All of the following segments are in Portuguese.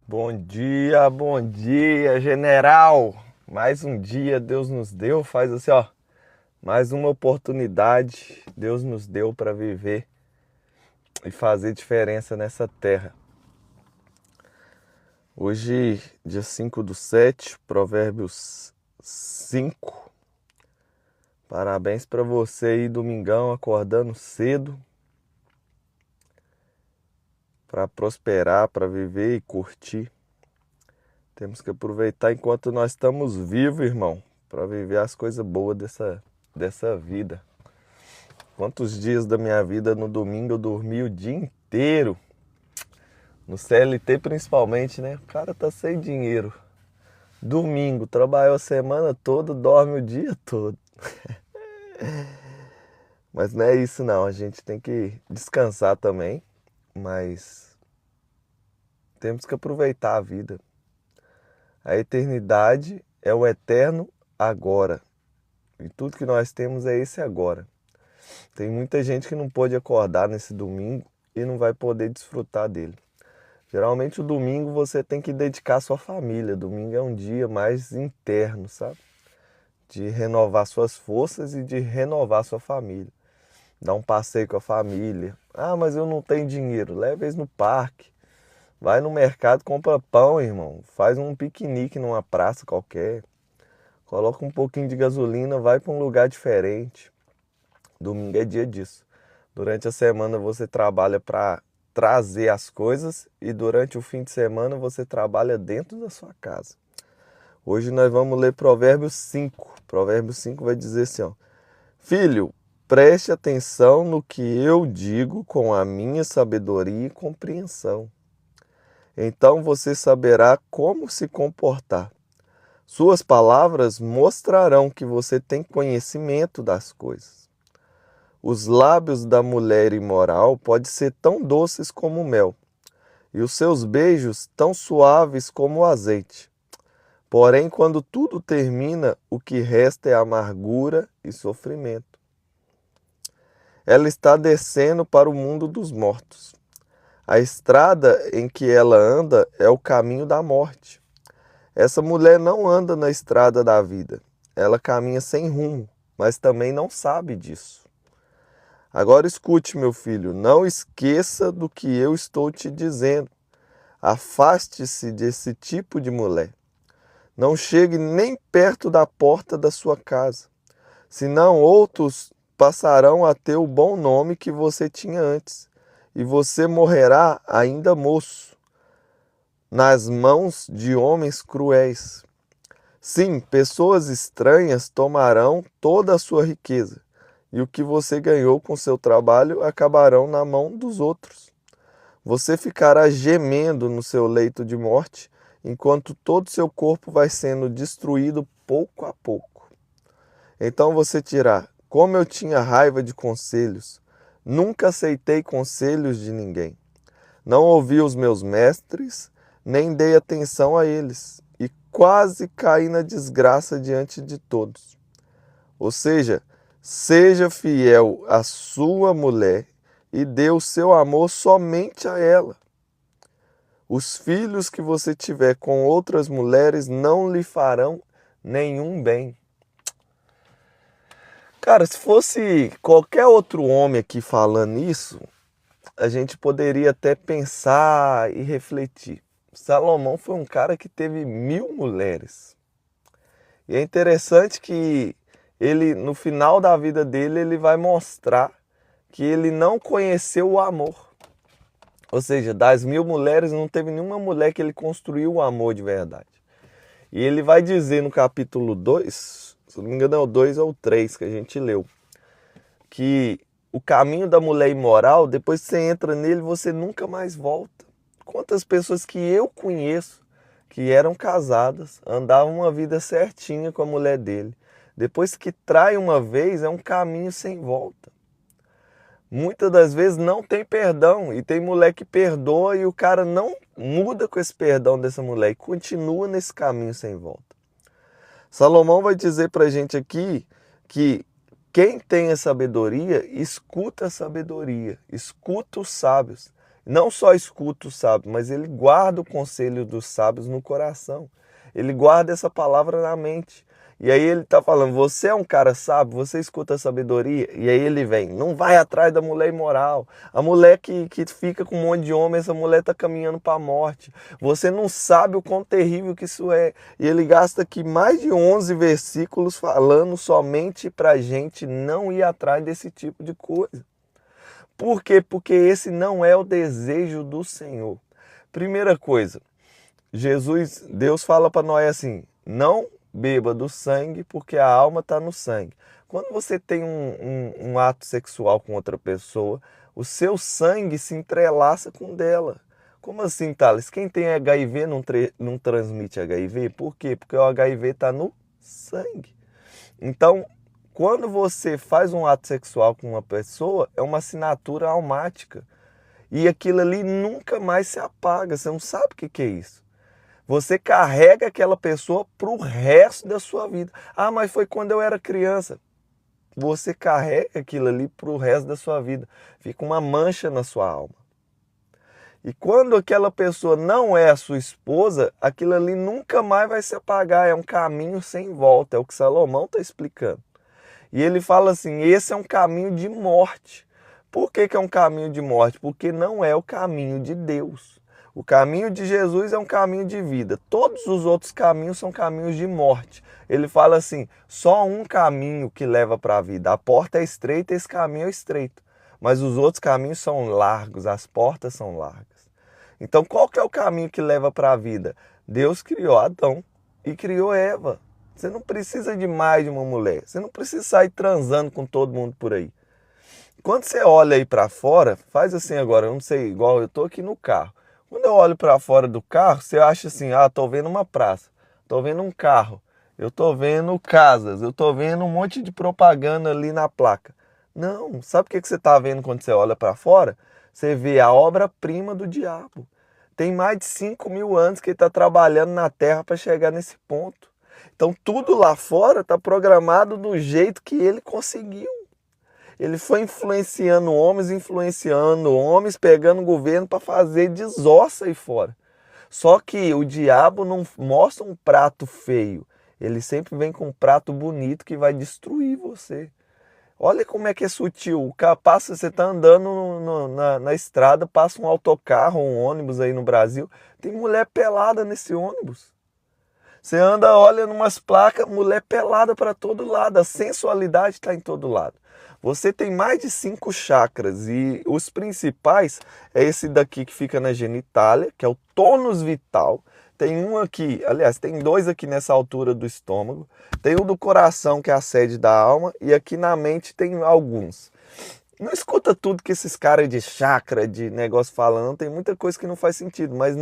Bom dia, general. Mais um dia Deus nos deu, faz assim, ó. Mais uma oportunidade Deus nos deu para viver e fazer diferença nessa terra. Hoje, dia 5/7, Provérbios 5. Parabéns para você aí, domingão, acordando cedo para prosperar, para viver e curtir. Temos que aproveitar enquanto nós estamos vivos, irmão, para viver as coisas boas dessa vida. Quantos dias da minha vida no domingo eu dormi o dia inteiro? No CLT principalmente, né? O cara tá sem dinheiro. Domingo, trabalhou a semana toda, dorme o dia todo. Mas não é isso não, a gente tem que descansar também, mas temos que aproveitar a vida. A eternidade é o eterno agora. E tudo que nós temos é esse agora. Tem muita gente que não pôde acordar nesse domingo e não vai poder desfrutar dele. Geralmente o domingo você tem que dedicar à sua família. Domingo é um dia mais interno, sabe? De renovar suas forças e de renovar sua família. Dar um passeio com a família. Ah, mas eu não tenho dinheiro. Leva eles no parque. Vai no mercado, compra pão, irmão. Faz um piquenique numa praça qualquer. Coloca um pouquinho de gasolina, vai para um lugar diferente. Domingo é dia disso. Durante a semana você trabalha para trazer as coisas e durante o fim de semana você trabalha dentro da sua casa. Hoje nós vamos ler Provérbios 5. Provérbios 5 vai dizer assim, ó: Filho, preste atenção no que eu digo com a minha sabedoria e compreensão. Então você saberá como se comportar. Suas palavras mostrarão que você tem conhecimento das coisas. Os lábios da mulher imoral podem ser tão doces como o mel, e os seus beijos tão suaves como o azeite. Porém, quando tudo termina, o que resta é amargura e sofrimento. Ela está descendo para o mundo dos mortos. A estrada em que ela anda é o caminho da morte. Essa mulher não anda na estrada da vida. Ela caminha sem rumo, mas também não sabe disso. Agora escute, meu filho, não esqueça do que eu estou te dizendo. Afaste-se desse tipo de mulher. Não chegue nem perto da porta da sua casa, senão outros passarão a ter o bom nome que você tinha antes, e você morrerá ainda moço, nas mãos de homens cruéis. Sim, pessoas estranhas tomarão toda a sua riqueza, e o que você ganhou com seu trabalho acabarão na mão dos outros. Você ficará gemendo no seu leito de morte, enquanto todo seu corpo vai sendo destruído pouco a pouco. Então você dirá: como eu tinha raiva de conselhos, nunca aceitei conselhos de ninguém. Não ouvi os meus mestres, nem dei atenção a eles, e quase caí na desgraça diante de todos. Ou seja, seja fiel à sua mulher e dê o seu amor somente a ela. Os filhos que você tiver com outras mulheres não lhe farão nenhum bem. Cara, se fosse qualquer outro homem aqui falando isso, a gente poderia até pensar e refletir. Salomão foi um cara que teve 1000 mulheres. E é interessante que ele, no final da vida dele, ele vai mostrar que ele não conheceu o amor. Ou seja, das 1000 mulheres, não teve nenhuma mulher que ele construiu o amor de verdade. E ele vai dizer no capítulo 2, se não me engano é o 2 ou o 3 que a gente leu, que o caminho da mulher imoral, depois que você entra nele, você nunca mais volta. Quantas pessoas que eu conheço que eram casadas, andavam uma vida certinha com a mulher dele. Depois que trai uma vez, é um caminho sem volta. Muitas das vezes não tem perdão, e tem mulher que perdoa e o cara não muda com esse perdão dessa mulher e continua nesse caminho sem volta. Salomão vai dizer pra gente aqui que quem tem a sabedoria, escuta a sabedoria, escuta os sábios Não só escuta o sábio, mas ele guarda o conselho dos sábios no coração. Ele guarda essa palavra na mente. E aí ele está falando, você é um cara sábio, você escuta a sabedoria. E aí ele vem, não vai atrás da mulher imoral. A mulher que fica com um monte de homem, essa mulher está caminhando para a morte. Você não sabe o quão terrível que isso é. E ele gasta aqui mais de 11 versículos falando somente para a gente não ir atrás desse tipo de coisa. Por quê? Porque esse não é o desejo do Senhor. Primeira coisa, Deus fala para Noé assim, não beba do sangue, porque a alma está no sangue. Quando você tem um ato sexual com outra pessoa, o seu sangue se entrelaça com o dela. Como assim, Thales? Quem tem HIV não transmite HIV? Por quê? Porque o HIV está no sangue. Então, quando você faz um ato sexual com uma pessoa, é uma assinatura almática. E aquilo ali nunca mais se apaga. Você não sabe o que é isso. Você carrega aquela pessoa para o resto da sua vida. Ah, mas foi quando eu era criança. Você carrega aquilo ali para o resto da sua vida. Fica uma mancha na sua alma. E quando aquela pessoa não é a sua esposa, aquilo ali nunca mais vai se apagar. É um caminho sem volta. É o que Salomão está explicando. E ele fala assim, esse é um caminho de morte. Por que é um caminho de morte? Porque não é o caminho de Deus. O caminho de Jesus é um caminho de vida. Todos os outros caminhos são caminhos de morte. Ele fala assim, só um caminho que leva para a vida. A porta é estreita, esse caminho é estreito. Mas os outros caminhos são largos, as portas são largas. Então qual que é o caminho que leva para a vida? Deus criou Adão e criou Eva. Você não precisa de mais de uma mulher. Você não precisa sair transando com todo mundo por aí. Quando você olha aí para fora, faz assim agora, eu não sei, igual eu tô aqui no carro. Quando eu olho para fora do carro, você acha assim, ah, tô vendo uma praça, tô vendo um carro, eu tô vendo casas, eu tô vendo um monte de propaganda ali na placa. Não, sabe o que você tá vendo quando você olha para fora? Você vê a obra-prima do diabo. Tem mais de 5.000 anos que ele está trabalhando na terra para chegar nesse ponto. Então tudo lá fora está programado do jeito que ele conseguiu. Ele foi influenciando homens, pegando o governo para fazer desossa aí fora. Só que o diabo não mostra um prato feio. Ele sempre vem com um prato bonito que vai destruir você. Olha como é que é sutil. Você está andando na estrada, passa um autocarro, um ônibus aí no Brasil. Tem mulher pelada nesse ônibus. Você anda, olha numas placas, mulher pelada para todo lado. A sensualidade está em todo lado. Você tem mais de 5 chakras e os principais é esse daqui que fica na genitália, que é o tônus vital. Tem um aqui, aliás, tem 2 aqui nessa altura do estômago. Tem um do coração, que é a sede da alma, e aqui na mente tem alguns. Não escuta tudo que esses caras de chakra, de negócio falando, tem muita coisa que não faz sentido, mas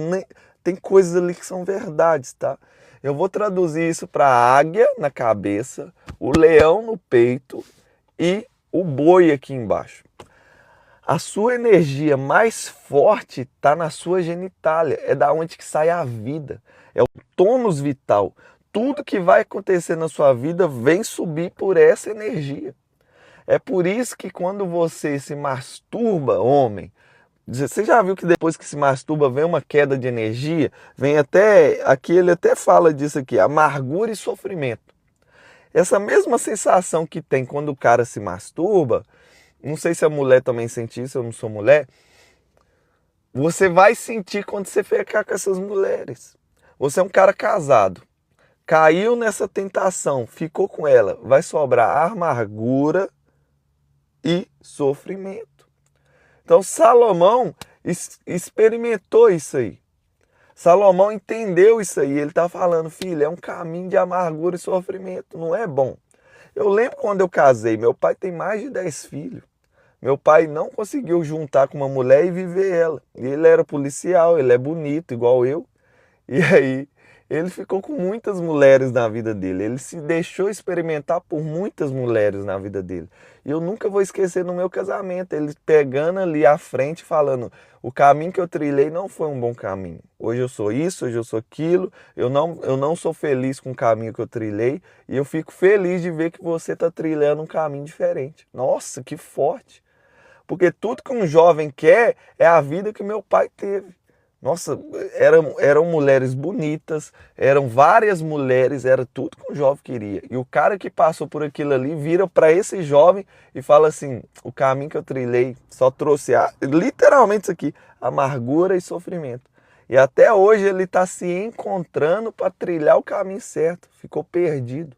tem coisas ali que são verdades, tá? Eu vou traduzir isso para águia na cabeça, o leão no peito e o boi aqui embaixo. A sua energia mais forte está na sua genitália, é da onde que sai a vida, é o tônus vital. Tudo que vai acontecer na sua vida vem subir por essa energia. É por isso que quando você se masturba, homem, você já viu que depois que se masturba vem uma queda de energia? Vem até, aqui ele até fala disso aqui, amargura e sofrimento. Essa mesma sensação que tem quando o cara se masturba, não sei se a mulher também sente isso, eu não sou mulher, você vai sentir quando você ficar com essas mulheres. Você é um cara casado, caiu nessa tentação, ficou com ela, vai sobrar amargura e sofrimento. Então Salomão experimentou isso aí. Salomão entendeu isso aí. Ele está falando, filho, é um caminho de amargura e sofrimento, não é bom. Eu lembro quando eu casei, meu pai tem mais de 10 filhos. Meu pai não conseguiu juntar com uma mulher e viver ela. Ele era policial, ele é bonito, igual eu. E aí, ele ficou com muitas mulheres na vida dele. Ele se deixou experimentar por muitas mulheres na vida dele. E eu nunca vou esquecer no meu casamento, ele pegando ali à frente, falando, o caminho que eu trilhei não foi um bom caminho. Hoje eu sou isso, hoje eu sou aquilo, eu não sou feliz com o caminho que eu trilhei, e eu fico feliz de ver que você está trilhando um caminho diferente. Nossa, que forte! Porque tudo que um jovem quer é a vida que meu pai teve. Nossa, eram mulheres bonitas, eram várias mulheres, era tudo que um jovem queria. E o cara que passou por aquilo ali vira para esse jovem e fala assim: o caminho que eu trilhei só trouxe, literalmente isso aqui, amargura e sofrimento. E até hoje ele está se encontrando para trilhar o caminho certo, ficou perdido.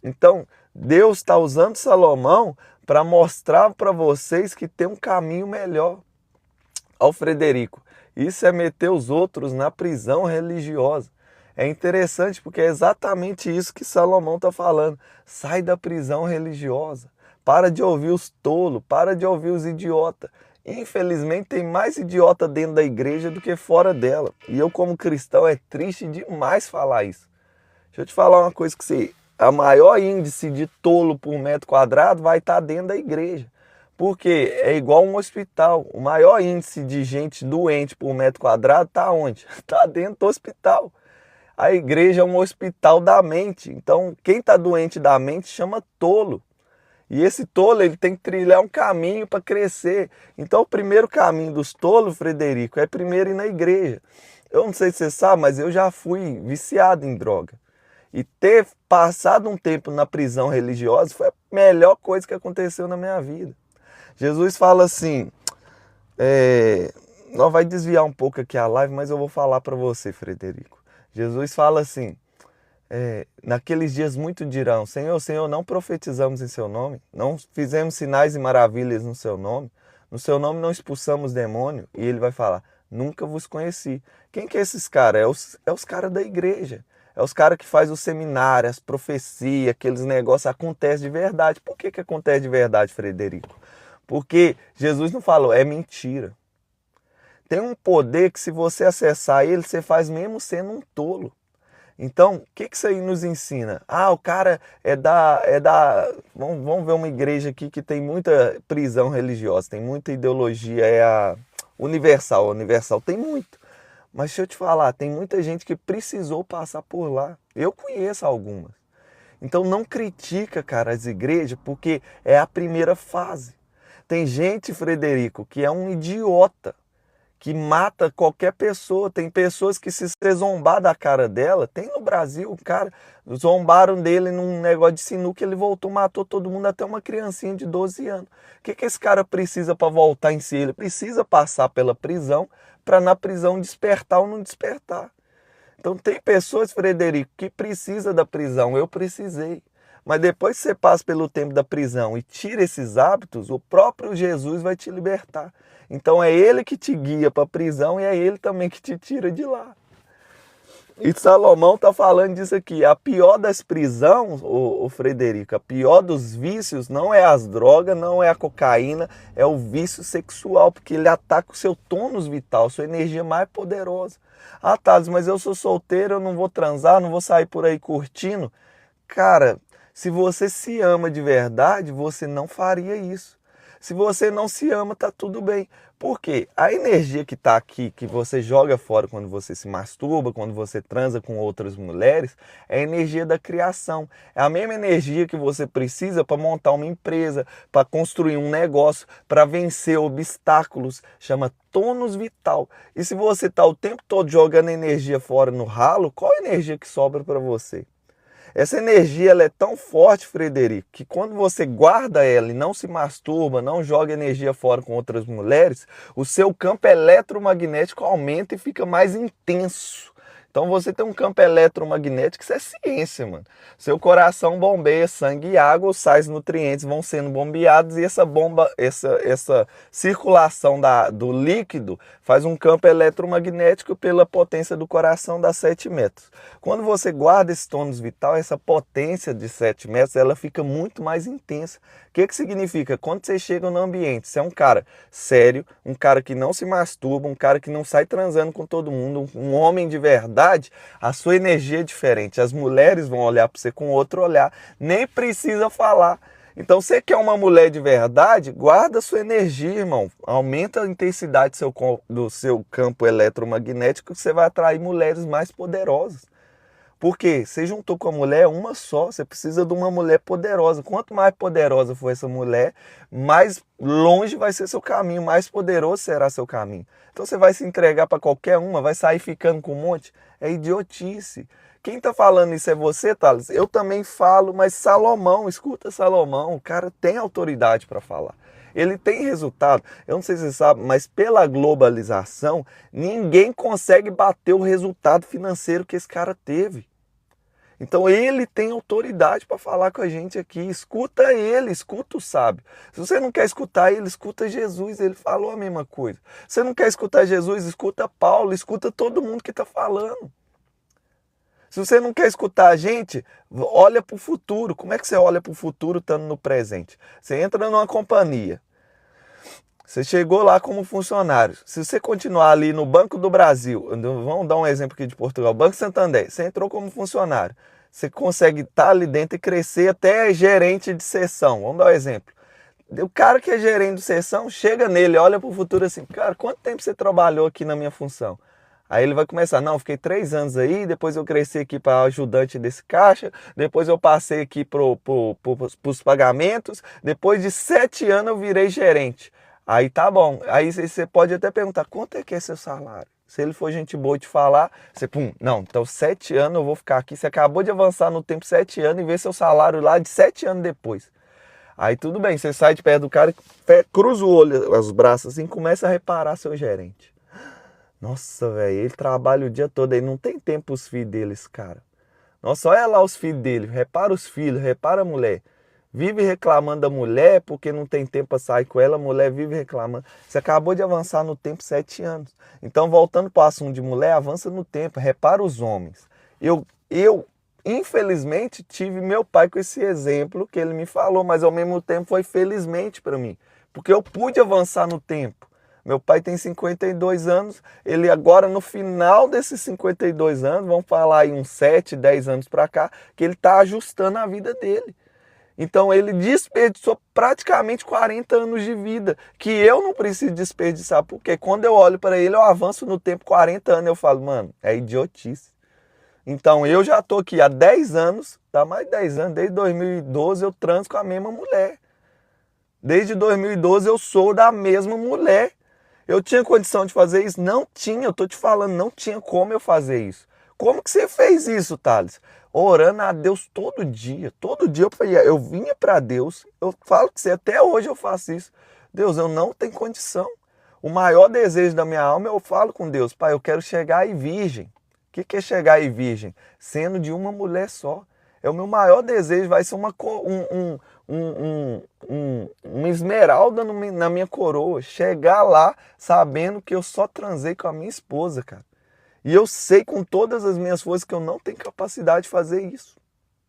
Então, Deus está usando Salomão para mostrar para vocês que tem um caminho melhor. Ao Frederico, isso é meter os outros na prisão religiosa. É interessante porque é exatamente isso que Salomão está falando. Sai da prisão religiosa. Para de ouvir os tolos, para de ouvir os idiotas. Infelizmente tem mais idiota dentro da igreja do que fora dela. E eu como cristão é triste demais falar isso. Deixa eu te falar uma coisa que a maior índice de tolo por metro quadrado vai estar dentro da igreja. Porque é igual um hospital. O maior índice de gente doente por metro quadrado está onde? Está dentro do hospital. A igreja é um hospital da mente. Então, quem está doente da mente chama tolo. E esse tolo ele tem que trilhar um caminho para crescer. Então, o primeiro caminho dos tolos, Frederico, é primeiro ir na igreja. Eu não sei se você sabe, mas eu já fui viciado em droga. E ter passado um tempo na prisão religiosa foi a melhor coisa que aconteceu na minha vida. Jesus fala assim, nós vai desviar um pouco aqui a live, mas eu vou falar para você, Frederico. Jesus fala assim, naqueles dias muito dirão, Senhor, Senhor, não profetizamos em seu nome, não fizemos sinais e maravilhas no seu nome não expulsamos demônio. E ele vai falar, nunca vos conheci. Quem que é esses caras? É os caras da igreja. É os caras que fazem o seminário, as profecias, aqueles negócios, acontece de verdade. Por que acontece de verdade, Frederico? Porque Jesus não falou, é mentira. Tem um poder que se você acessar ele, você faz mesmo sendo um tolo. Então, o que isso aí nos ensina? O cara Vamos ver uma igreja aqui que tem muita prisão religiosa, tem muita ideologia, é a Universal. Universal tem muito. Mas deixa eu te falar, tem muita gente que precisou passar por lá. Eu conheço algumas. Então não critica, cara, as igrejas, porque é a primeira fase. Tem gente, Frederico, que é um idiota, que mata qualquer pessoa. Tem pessoas que se você zombar da cara dela, tem no Brasil, o cara, zombaram dele num negócio de sinuca, ele voltou, matou todo mundo, até uma criancinha de 12 anos. O que esse cara precisa para voltar em si? Ele precisa passar pela prisão, para na prisão despertar ou não despertar. Então tem pessoas, Frederico, que precisam da prisão, eu precisei. Mas depois que você passa pelo tempo da prisão e tira esses hábitos, o próprio Jesus vai te libertar. Então é ele que te guia para a prisão e é ele também que te tira de lá. E Salomão está falando disso aqui. A pior das prisões, o Frederico, a pior dos vícios não é as drogas, não é a cocaína, é o vício sexual, porque ele ataca o seu tônus vital, sua energia mais poderosa. Thales, mas eu sou solteiro, eu não vou transar, não vou sair por aí curtindo. Cara, se você se ama de verdade, você não faria isso. Se você não se ama, tá tudo bem. Por quê? A energia que está aqui, que você joga fora quando você se masturba, quando você transa com outras mulheres, é a energia da criação. É a mesma energia que você precisa para montar uma empresa, para construir um negócio, para vencer obstáculos. Chama tônus vital. E se você está o tempo todo jogando energia fora no ralo, qual a energia que sobra para você? Essa energia ela é tão forte, Frederico, que quando você guarda ela e não se masturba, não joga energia fora com outras mulheres, o seu campo eletromagnético aumenta e fica mais intenso. Então você tem um campo eletromagnético, isso é ciência, mano. Seu coração bombeia sangue e água, os sais nutrientes vão sendo bombeados e essa circulação do líquido faz um campo eletromagnético pela potência do coração dá 7 metros. Quando você guarda esse tônus vital, essa potência de 7 metros, ela fica muito mais intensa. O que significa? Quando você chega no ambiente, você é um cara sério, um cara que não se masturba, um cara que não sai transando com todo mundo, um homem de verdade, a sua energia é diferente. As mulheres vão olhar para você com outro olhar, nem precisa falar. Então, você quer uma mulher de verdade, guarda a sua energia, irmão. Aumenta a intensidade do seu campo eletromagnético, que você vai atrair mulheres mais poderosas. Porque você juntou com a mulher uma só, você precisa de uma mulher poderosa. Quanto mais poderosa for essa mulher, mais longe vai ser seu caminho, mais poderoso será seu caminho. Então você vai se entregar para qualquer uma, vai sair ficando com um monte. É idiotice. Quem está falando isso é você, Thales? Eu também falo, mas Salomão, escuta Salomão, o cara tem autoridade para falar. Ele tem resultado. Eu não sei se você sabe, mas pela globalização, ninguém consegue bater o resultado financeiro que esse cara teve. Então ele tem autoridade para falar com a gente aqui. Escuta ele, escuta o sábio. Se você não quer escutar ele, escuta Jesus. Ele falou a mesma coisa. Se você não quer escutar Jesus, escuta Paulo, escuta todo mundo que está falando. Se você não quer escutar a gente, olha para o futuro. Como é que você olha para o futuro estando no presente? Você entra numa companhia. Você chegou lá como funcionário. Se você continuar ali no Banco do Brasil, vamos dar um exemplo aqui de Portugal, Banco Santander, você entrou como funcionário. Você consegue estar ali dentro e crescer até gerente de seção. Vamos dar um exemplo. O cara que é gerente de seção, chega nele, olha para o futuro assim, cara, quanto tempo você trabalhou aqui na minha função? Aí ele vai começar, não, fiquei 3 anos aí, depois eu cresci aqui para ajudante desse caixa, depois eu passei aqui para os pagamentos, depois de 7 anos eu virei gerente. Aí tá bom, aí você pode até perguntar, quanto é que é seu salário? Se ele for gente boa te falar, você, não, então 7 anos eu vou ficar aqui, você acabou de avançar no tempo 7 anos e vê seu salário lá de 7 anos depois. Aí tudo bem, você sai de perto do cara, cruza o olho, os braços assim, começa a reparar seu gerente. Nossa, velho, ele trabalha o dia todo, ele não tem tempo os filhos deles, cara. Nossa, olha lá os filhos dele, repara os filhos, repara a mulher. Vive reclamando da mulher porque não tem tempo para sair com ela, a mulher vive reclamando. Você acabou de avançar no tempo 7 anos. Então, voltando para o assunto de mulher, avança no tempo, repara os homens. Eu infelizmente, tive meu pai com esse exemplo que ele me falou, mas ao mesmo tempo foi felizmente para mim, porque eu pude avançar no tempo. Meu pai tem 52 anos, ele agora no final desses 52 anos, vamos falar aí uns 7, 10 anos para cá, que ele está ajustando a vida dele. Então ele desperdiçou praticamente 40 anos de vida, que eu não preciso desperdiçar, porque quando eu olho para ele, eu avanço no tempo 40 anos, eu falo, mano, é idiotice. Então eu já estou aqui há 10 anos, dá mais de 10 anos, desde 2012 eu transo com a mesma mulher. Desde 2012 eu sou da mesma mulher. Eu tinha condição de fazer isso? Não tinha, eu estou te falando, não tinha como eu fazer isso. Como que você fez isso, Thales? Orando a Deus todo dia eu vinha para Deus, eu falo que você, até hoje eu faço isso. Deus, eu não tenho condição. O maior desejo da minha alma, eu falo com Deus, Pai, eu quero chegar aí virgem. O que é chegar aí virgem? Sendo de uma mulher só. É o meu maior desejo, vai ser uma esmeralda na minha coroa. Chegar lá sabendo que eu só transei com a minha esposa, cara. E eu sei com todas as minhas forças que eu não tenho capacidade de fazer isso.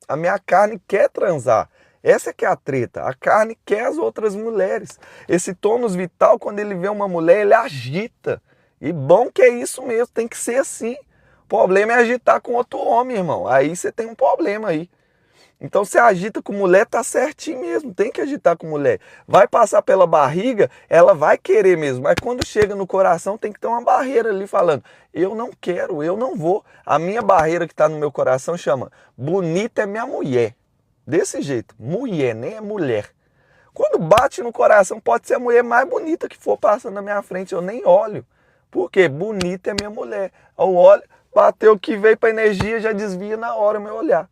A minha carne quer transar. Essa que é a treta. A carne quer as outras mulheres. Esse tônus vital, quando ele vê uma mulher, ele agita. E bom que é isso mesmo, tem que ser assim. O problema é agitar com outro homem, irmão. Aí você tem um problema aí. Então você agita com mulher, tá certinho mesmo, tem que agitar com mulher. Vai passar pela barriga, ela vai querer mesmo, mas quando chega no coração tem que ter uma barreira ali falando, eu não quero, eu não vou. A minha barreira que está no meu coração chama, bonita é minha mulher. Desse jeito, mulher, nem é mulher. Quando bate no coração, pode ser a mulher mais bonita que for passando na minha frente, eu nem olho. Por quê? Bonita é minha mulher. Eu olho, bateu o que veio para energia, já desvia na hora o meu olhar.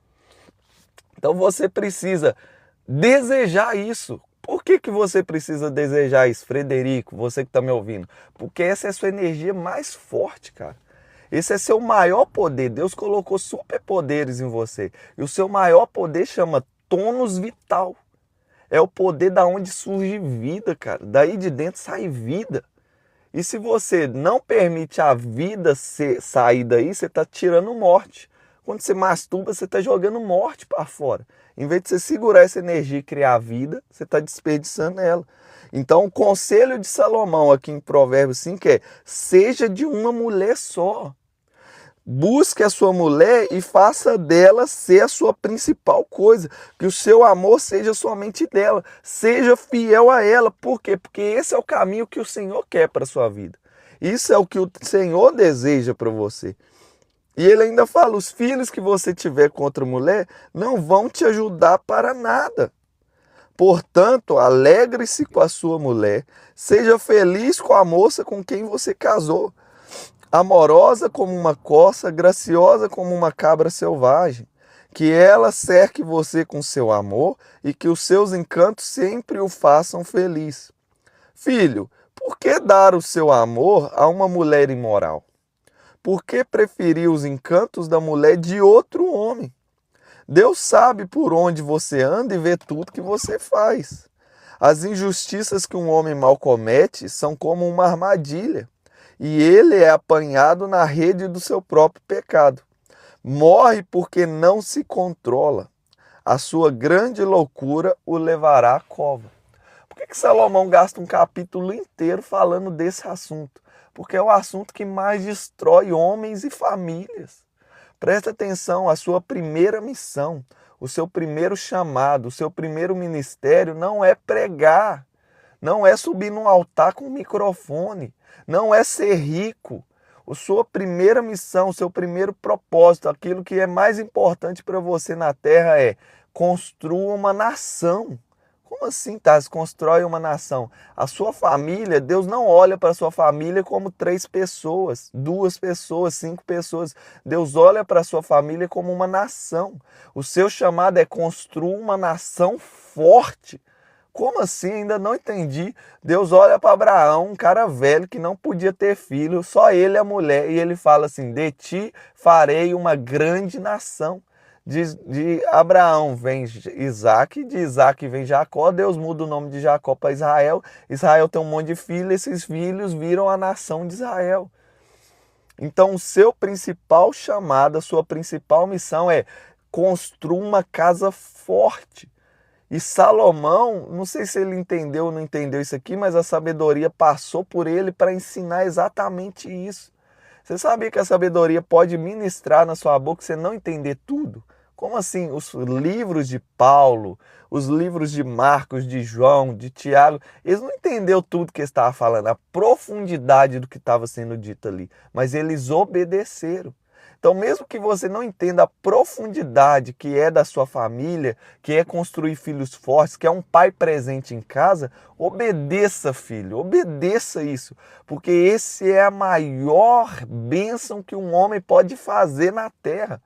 Então você precisa desejar isso. Por que você precisa desejar isso, Frederico, você que está me ouvindo? Porque essa é a sua energia mais forte, cara. Esse é seu maior poder. Deus colocou superpoderes em você. E o seu maior poder chama tônus vital. É o poder da onde surge vida, cara. Daí de dentro sai vida. E se você não permite a vida sair daí, você está tirando morte. Quando você masturba, você está jogando morte para fora. Em vez de você segurar essa energia e criar vida, você está desperdiçando ela. Então, o conselho de Salomão aqui em Provérbios 5 é: seja de uma mulher só. Busque a sua mulher e faça dela ser a sua principal coisa. Que o seu amor seja somente dela. Seja fiel a ela. Por quê? Porque esse é o caminho que o Senhor quer para a sua vida. Isso é o que o Senhor deseja para você. E ele ainda fala: os filhos que você tiver com outra mulher não vão te ajudar para nada. Portanto, alegre-se com a sua mulher, seja feliz com a moça com quem você casou, amorosa como uma corça, graciosa como uma cabra selvagem. Que ela cerque você com seu amor e que os seus encantos sempre o façam feliz. Filho, por que dar o seu amor a uma mulher imoral? Por que preferir os encantos da mulher de outro homem? Deus sabe por onde você anda e vê tudo que você faz. As injustiças que um homem mal comete são como uma armadilha, e ele é apanhado na rede do seu próprio pecado. Morre porque não se controla. A sua grande loucura o levará à cova. Por que Salomão gasta um capítulo inteiro falando desse assunto? Porque é o assunto que mais destrói homens e famílias. Presta atenção, a sua primeira missão, o seu primeiro chamado, o seu primeiro ministério não é pregar, não é subir num altar com um microfone, não é ser rico. A sua primeira missão, o seu primeiro propósito, aquilo que é mais importante para você na terra é construa uma nação. Como assim, Taz? Constrói uma nação. A sua família, Deus não olha para a sua família como 3 pessoas, 2 pessoas, 5 pessoas. Deus olha para a sua família como uma nação. O seu chamado é construir uma nação forte. Como assim? Ainda não entendi. Deus olha para Abraão, um cara velho que não podia ter filho, só ele e a mulher, e ele fala assim: de ti farei uma grande nação. De Abraão vem Isaac, de Isaac vem Jacó, Deus muda o nome de Jacó para Israel, Israel tem um monte de filhos, esses filhos viram a nação de Israel. Então o seu principal chamado, a sua principal missão é construir uma casa forte. E Salomão, não sei se ele entendeu ou não entendeu isso aqui, mas a sabedoria passou por ele para ensinar exatamente isso. Você sabia que a sabedoria pode ministrar na sua boca e você não entender tudo? Como assim? Os livros de Paulo, os livros de Marcos, de João, de Tiago, eles não entenderam tudo que ele estava falando, a profundidade do que estava sendo dito ali, mas eles obedeceram. Então, mesmo que você não entenda a profundidade que é da sua família, que é construir filhos fortes, que é um pai presente em casa, obedeça, filho, obedeça isso, porque esse é a maior bênção que um homem pode fazer na terra.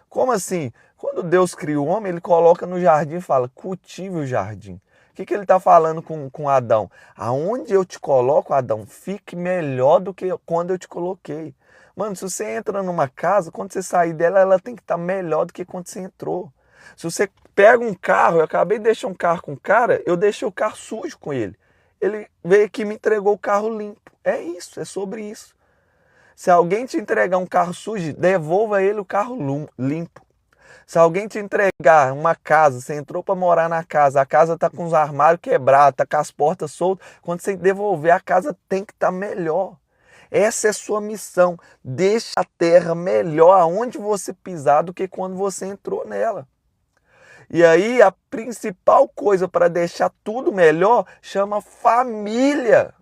Como assim? Quando Deus cria o homem, ele coloca no jardim e fala: cultive o jardim. O que ele está falando com Adão? Aonde eu te coloco, Adão, fique melhor do que quando eu te coloquei. Mano, se você entra numa casa, quando você sair dela, ela tem que estar melhor do que quando você entrou. Se você pega um carro, eu acabei de deixar um carro com o cara, eu deixei o carro sujo com ele. Ele veio aqui e me entregou o carro limpo. É isso, é sobre isso. Se alguém te entregar um carro sujo, devolva ele o carro limpo. Se alguém te entregar uma casa, você entrou para morar na casa, a casa está com os armários quebrados, está com as portas soltas, quando você devolver, a casa tem que estar melhor. Essa é a sua missão. Deixa a terra melhor aonde você pisar do que quando você entrou nela. E aí a principal coisa para deixar tudo melhor chama família.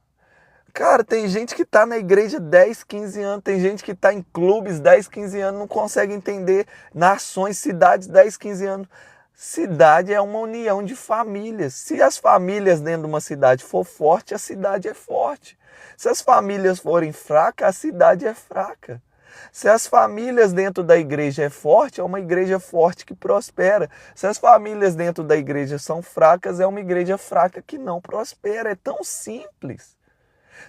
Cara, tem gente que está na igreja 10, 15 anos, tem gente que está em clubes 10, 15 anos, não consegue entender nações, cidades 10, 15 anos. Cidade é uma união de famílias. Se as famílias dentro de uma cidade for forte, a cidade é forte. Se as famílias forem fracas, a cidade é fraca. Se as famílias dentro da igreja é forte, é uma igreja forte que prospera. Se as famílias dentro da igreja são fracas, é uma igreja fraca que não prospera. É tão simples.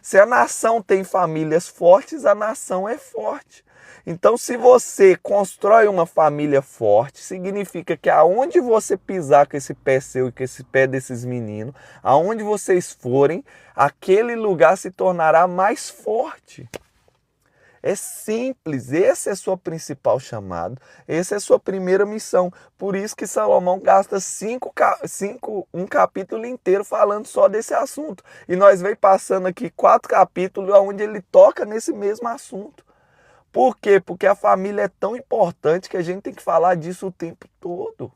Se a nação tem famílias fortes, a nação é forte. Então, se você constrói uma família forte, significa que aonde você pisar com esse pé seu e com esse pé desses meninos, aonde vocês forem, aquele lugar se tornará mais forte. É simples, esse é sua principal chamado, essa é a sua primeira missão. Por isso que Salomão gasta um capítulo inteiro falando só desse assunto. E nós vem passando aqui 4 capítulos onde ele toca nesse mesmo assunto. Por quê? Porque a família é tão importante que a gente tem que falar disso o tempo todo.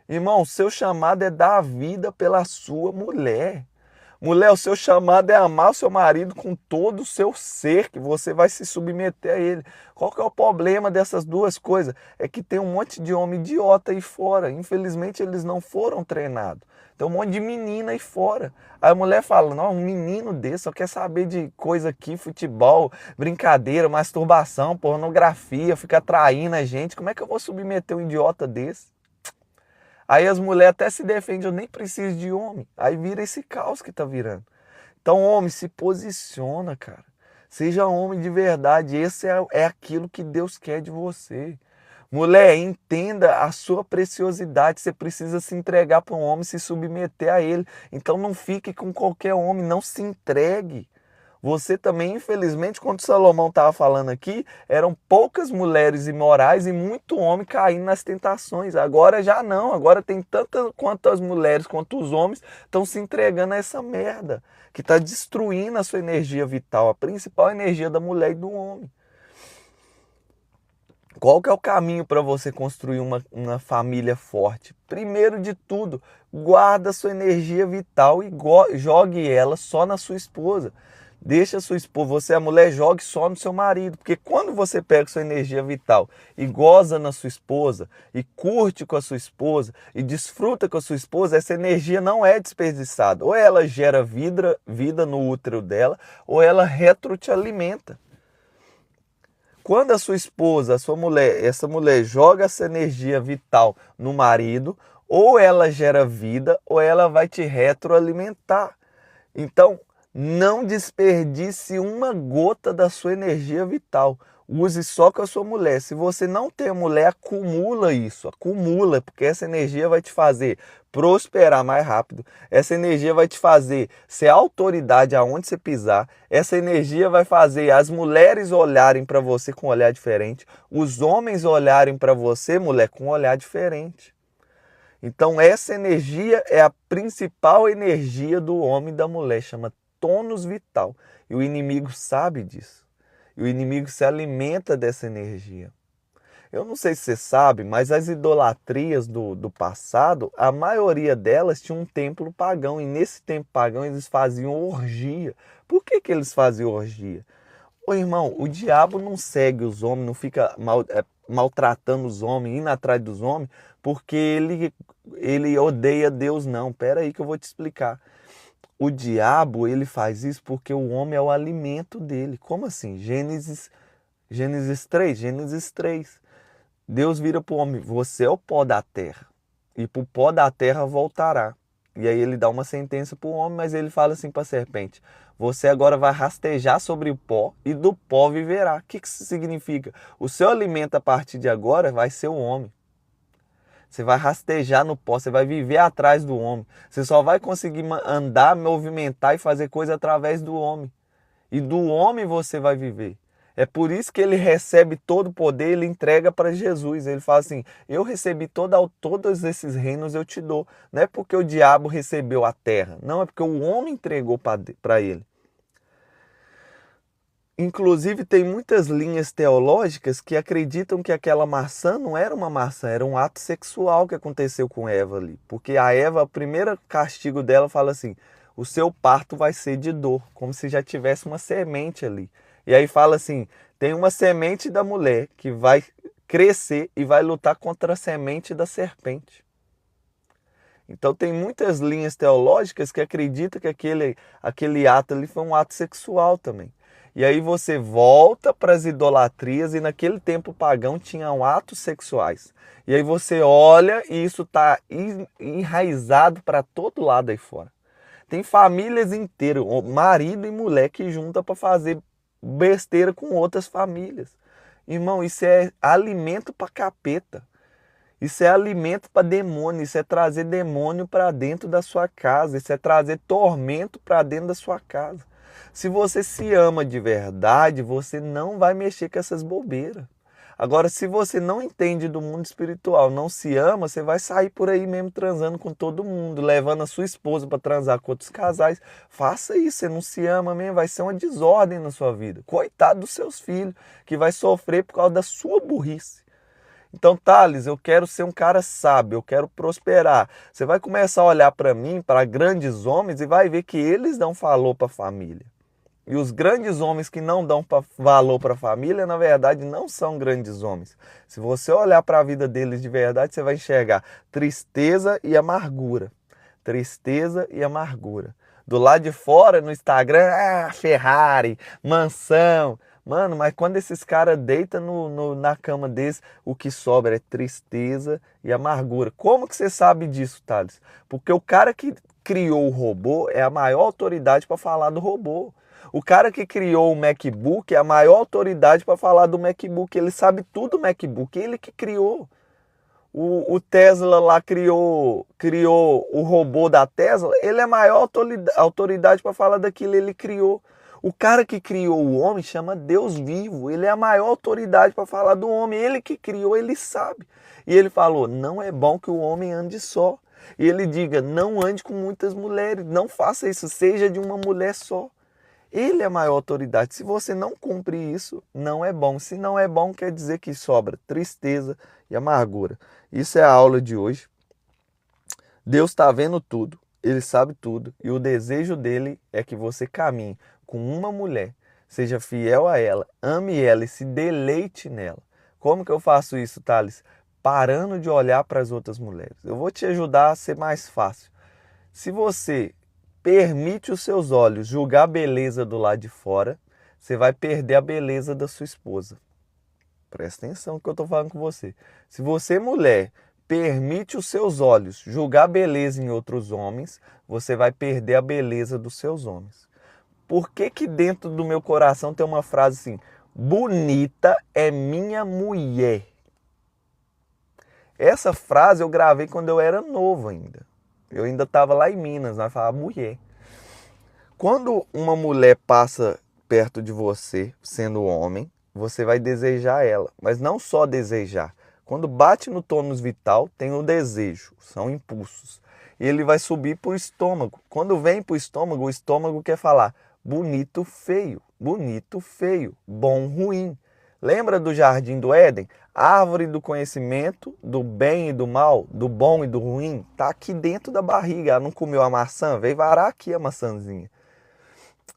Irmão, seu chamado é dar a vida pela sua mulher. Mulher, o seu chamado é amar o seu marido com todo o seu ser, que você vai se submeter a ele. Qual que é o problema dessas duas coisas? É que tem um monte de homem idiota aí fora. Infelizmente, eles não foram treinados. Tem um monte de menina aí fora. Aí a mulher fala, não, um menino desse só quer saber de coisa aqui, futebol, brincadeira, masturbação, pornografia, fica traindo a gente. Como é que eu vou submeter um idiota desse? Aí as mulheres até se defendem, eu nem preciso de homem. Aí vira esse caos que tá virando. Então, homem, se posiciona, cara. Seja homem de verdade. Esse é aquilo que Deus quer de você. Mulher, entenda a sua preciosidade. Você precisa se entregar para um homem, se submeter a ele. Então não fique com qualquer homem, não se entregue. Você também, infelizmente, quando Salomão estava falando aqui, eram poucas mulheres imorais e muito homem caindo nas tentações. Agora já não, agora tem tanto quanto as mulheres quanto os homens estão se entregando a essa merda, que está destruindo a sua energia vital, a principal energia da mulher e do homem. Qual que é o caminho para você construir uma família forte? Primeiro de tudo, guarda sua energia vital e jogue ela só na sua esposa. Deixa a sua esposa, você a mulher, jogue só no seu marido. Porque quando você pega sua energia vital e goza na sua esposa, e curte com a sua esposa, e desfruta com a sua esposa, essa energia não é desperdiçada. Ou ela gera vida no útero dela, ou ela retro te alimenta. Quando a sua esposa, a sua mulher, essa mulher joga essa energia vital no marido, ou ela gera vida, ou ela vai te retroalimentar. Então, não desperdice uma gota da sua energia vital. Use só com a sua mulher. Se você não tem mulher, acumula isso. Acumula, porque essa energia vai te fazer prosperar mais rápido. Essa energia vai te fazer ser autoridade aonde você pisar. Essa energia vai fazer as mulheres olharem para você com um olhar diferente. Os homens olharem para você, mulher, com um olhar diferente. Então essa energia é a principal energia do homem e da mulher. Chama tônus vital. E o inimigo sabe disso. E o inimigo se alimenta dessa energia. Eu não sei se você sabe, mas as idolatrias do passado, a maioria delas tinha um templo pagão. E nesse templo pagão eles faziam orgia. Por que eles faziam orgia? Ô irmão, o diabo não segue os homens, não fica maltratando os homens, indo atrás dos homens, porque ele odeia Deus, não. Pera aí que eu vou te explicar. O diabo, ele faz isso porque o homem é o alimento dele. Como assim? Gênesis 3. Deus vira para o homem, você é o pó da terra, e para o pó da terra voltará. E aí ele dá uma sentença para o homem, mas ele fala assim para a serpente, você agora vai rastejar sobre o pó, e do pó viverá. O que isso significa? O seu alimento a partir de agora vai ser o homem. Você vai rastejar no pó, você vai viver atrás do homem. Você só vai conseguir andar, movimentar e fazer coisa através do homem. E do homem você vai viver. É por isso que ele recebe todo o poder, ele entrega para Jesus. Ele fala assim, eu recebi todos esses reinos, eu te dou. Não é porque o diabo recebeu a terra, não, é porque o homem entregou para ele. Inclusive, tem muitas linhas teológicas que acreditam que aquela maçã não era uma maçã, era um ato sexual que aconteceu com Eva ali. Porque a Eva, o primeiro castigo dela fala assim, o seu parto vai ser de dor, como se já tivesse uma semente ali. E aí fala assim, tem uma semente da mulher que vai crescer e vai lutar contra a semente da serpente. Então tem muitas linhas teológicas que acreditam que aquele ato ali foi um ato sexual também. E aí você volta para as idolatrias e naquele tempo pagão tinham atos sexuais. E aí você olha e isso está enraizado para todo lado aí fora. Tem famílias inteiras, marido e mulher que juntam para fazer besteira com outras famílias. Irmão, isso é alimento para capeta. Isso é alimento para demônio, isso é trazer demônio para dentro da sua casa, isso é trazer tormento para dentro da sua casa. Se você se ama de verdade, você não vai mexer com essas bobeiras. Agora, se você não entende do mundo espiritual, não se ama, você vai sair por aí mesmo transando com todo mundo, levando a sua esposa para transar com outros casais. Faça isso, você não se ama mesmo, vai ser uma desordem na sua vida. Coitado dos seus filhos, que vai sofrer por causa da sua burrice. Então, Thales, eu quero ser um cara sábio, eu quero prosperar. Você vai começar a olhar para mim, para grandes homens, e vai ver que eles dão valor para a família. E os grandes homens que não dão valor para a família, na verdade, não são grandes homens. Se você olhar para a vida deles de verdade, você vai enxergar tristeza e amargura. Tristeza e amargura. Do lado de fora, no Instagram, Ferrari, mansão. Mano, mas quando esses caras deitam na cama deles, o que sobra é tristeza e amargura. Como que você sabe disso, Thales? Porque o cara que criou o robô é a maior autoridade para falar do robô. O cara que criou o MacBook é a maior autoridade para falar do MacBook. Ele sabe tudo do MacBook, ele que criou. O Tesla lá criou o robô da Tesla, ele é a maior autoridade para falar daquilo, ele criou. O cara que criou o homem chama Deus vivo, ele é a maior autoridade para falar do homem, ele que criou, ele sabe. E ele falou, não é bom que o homem ande só. E ele diga, não ande com muitas mulheres, não faça isso, seja de uma mulher só. Ele é a maior autoridade. Se você não cumpre isso, não é bom. Se não é bom, quer dizer que sobra tristeza e amargura. Isso é a aula de hoje. Deus está vendo tudo, Ele sabe tudo. E o desejo dele é que você caminhe com uma mulher, seja fiel a ela, ame ela e se deleite nela. Como que eu faço isso, Thales? Parando de olhar para as outras mulheres. Eu vou te ajudar a ser mais fácil. Se você permite os seus olhos julgar a beleza do lado de fora, você vai perder a beleza da sua esposa. Presta atenção no que eu estou falando com você. Se você, mulher, permite os seus olhos julgar a beleza em outros homens, você vai perder a beleza dos seus homens. Por que que dentro do meu coração tem uma frase assim, bonita é minha mulher? Essa frase eu gravei quando eu era novo ainda. Eu ainda estava lá em Minas, nós falávamos mulher. Quando uma mulher passa perto de você, sendo homem, você vai desejar ela. Mas não só desejar. Quando bate no tônus vital, tem o desejo, são impulsos. E ele vai subir para o estômago. Quando vem para o estômago quer falar bonito, feio, bom, ruim. Lembra do jardim do Éden? Árvore do conhecimento, do bem e do mal, do bom e do ruim, tá aqui dentro da barriga. Ela não comeu a maçã, veio varar aqui a maçãzinha.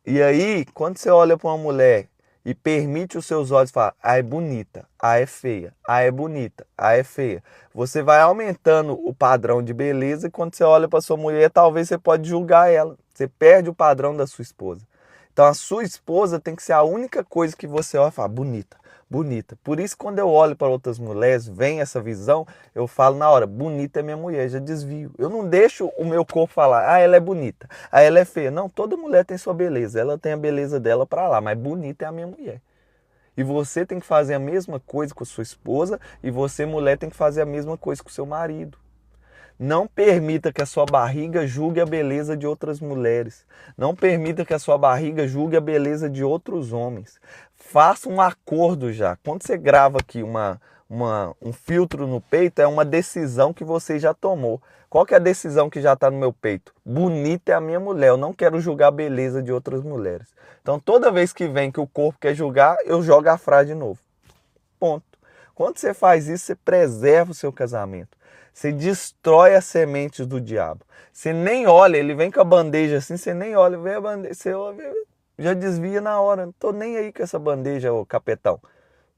E aí, quando você olha para uma mulher e permite os seus olhos falar, é bonita, é feia, é bonita, é feia, você vai aumentando o padrão de beleza e quando você olha para sua mulher, talvez você pode julgar ela. Você perde o padrão da sua esposa. Então a sua esposa tem que ser a única coisa que você olha e fala, bonita, bonita. Por isso quando eu olho para outras mulheres, vem essa visão, eu falo na hora, bonita é minha mulher, já desvio. Eu não deixo o meu corpo falar, ela é bonita, ela é feia. Não, toda mulher tem sua beleza, ela tem a beleza dela para lá, mas bonita é a minha mulher. E você tem que fazer a mesma coisa com a sua esposa e você, mulher, tem que fazer a mesma coisa com o seu marido. Não permita que a sua barriga julgue a beleza de outras mulheres. Não permita que a sua barriga julgue a beleza de outros homens. Faça um acordo já. Quando você grava aqui um filtro no peito, é uma decisão que você já tomou. Qual que é a decisão que já está no meu peito? Bonita é a minha mulher. Eu não quero julgar a beleza de outras mulheres. Então, toda vez que vem que o corpo quer julgar, eu jogo a frase de novo. Ponto. Quando você faz isso, você preserva o seu casamento. Você destrói as sementes do diabo. Você nem olha, ele vem com a bandeja assim, você nem olha, vem a bandeja, você olha, já desvia na hora. Não tô nem aí com essa bandeja, ô capetão.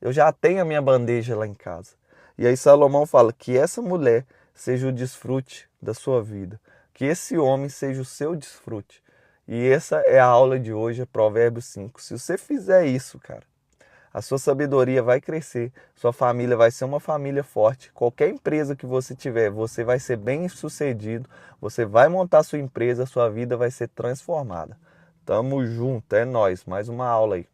Eu já tenho a minha bandeja lá em casa. E aí Salomão fala que essa mulher seja o desfrute da sua vida. Que esse homem seja o seu desfrute. E essa é a aula de hoje, Provérbios 5. Se você fizer isso, cara, a sua sabedoria vai crescer, sua família vai ser uma família forte. Qualquer empresa que você tiver, você vai ser bem sucedido, você vai montar sua empresa, sua vida vai ser transformada. Tamo junto, é nóis. Mais uma aula aí.